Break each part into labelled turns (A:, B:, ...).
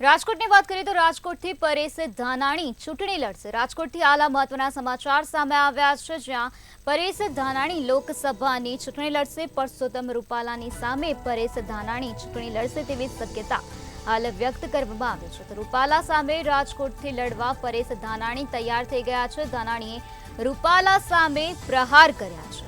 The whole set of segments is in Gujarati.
A: રાજકોટની વાત કરીએ તો રાજકોટથી પરેશ ધાનાણી ચૂંટણી લડશે। રાજકોટથી આલા મહત્વના સમાચાર સામે આવ્યા છે, જ્યાં પરેશ ધાનાણી લોકસભાની ચૂંટણી લડશે। પરસોત્તમ રૂપાલાની સામે પરેશ ધાનાણી ચૂંટણી લડશે તેવી શક્યતા હાલ વ્યક્ત કરવામાં આવી છે। તો રૂપાલા સામે રાજકોટથી લડવા પરેશ ધાનાણી તૈયાર થઈ ગયા છે। ધાનાણીએ રૂપાલા સામે પ્રહાર કર્યા છે।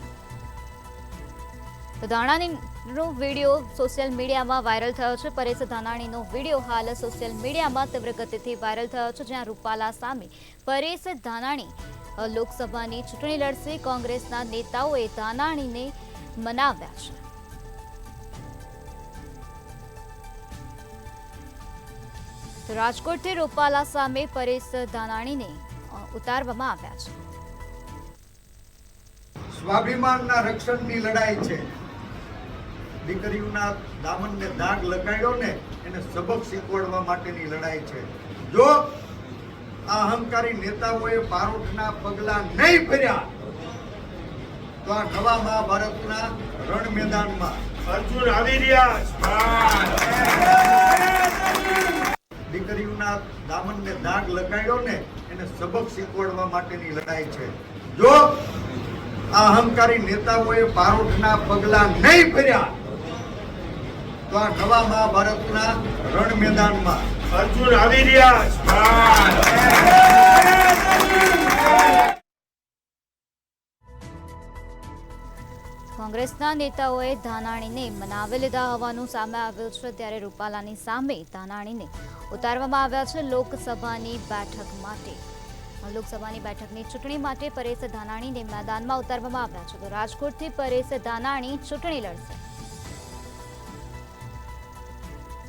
A: તો ધાનાણીનો વિડીયો સોશિયલ મીડિયામાં વાયરલ થયો છે। પરેશ ધાનાણીનો વિડીયો હાલ સોશિયલ મીડિયામાં તીવ્ર ગતિથી વાયરલ થયો છે, જ્યાં રૂપાલા સામે પરેશ ધાનાણી લોકસભાની ચૂંટણી લડશે। કોંગ્રેસના નેતાઓએ ધાનાણીને મનાવ્યા છે। તો રાજકોટથી રૂપાલા સામે પરેશ ધાનાણીને ઉતારવામાં આવ્યા છે।
B: સ્વાભિમાનના રક્ષણની લડાઈ છે। દીકરીઓના દામનને દાગ લગાડ્યો ને એને સબક શીખવાડવા માટેની લડાઈ છે। જો આ અહંકારી નેતાઓએ બારોટના પગલા નહીં ભર્યા તો આ નવા મહાભારતના રણ મેદાનમાં
C: અર્જુન આવી રહ્યા
B: દીકરીઓના દામનને દાગ લગાડ્યો ને એને સબક શીખવાડવા માટેની લડાઈ છે। જો આ અહંકારી નેતાઓએ બારોટના પગલા નહીં ભર્યા તો આ નવા મહાભારતના રણ મેદાનમાં
C: અર્જુન આવી રહ્યા
A: કોંગ્રેસના નેતાઓએ ધાનાણીને મનાવી લીધા હોવાનું સામે આવ્યું છે, ત્યારે રૂપાલાની સામે ધાનાણીને ઉતારવામાં આવ્યા છે। લોકસભાની બેઠકની ચૂંટણી માટે પરેશ ધાનાણીને મેદાનમાં ઉતારવામાં આવ્યા છે। તો રાજકોટથી પરેશ ધાનાણી ચૂંટણી લડશે।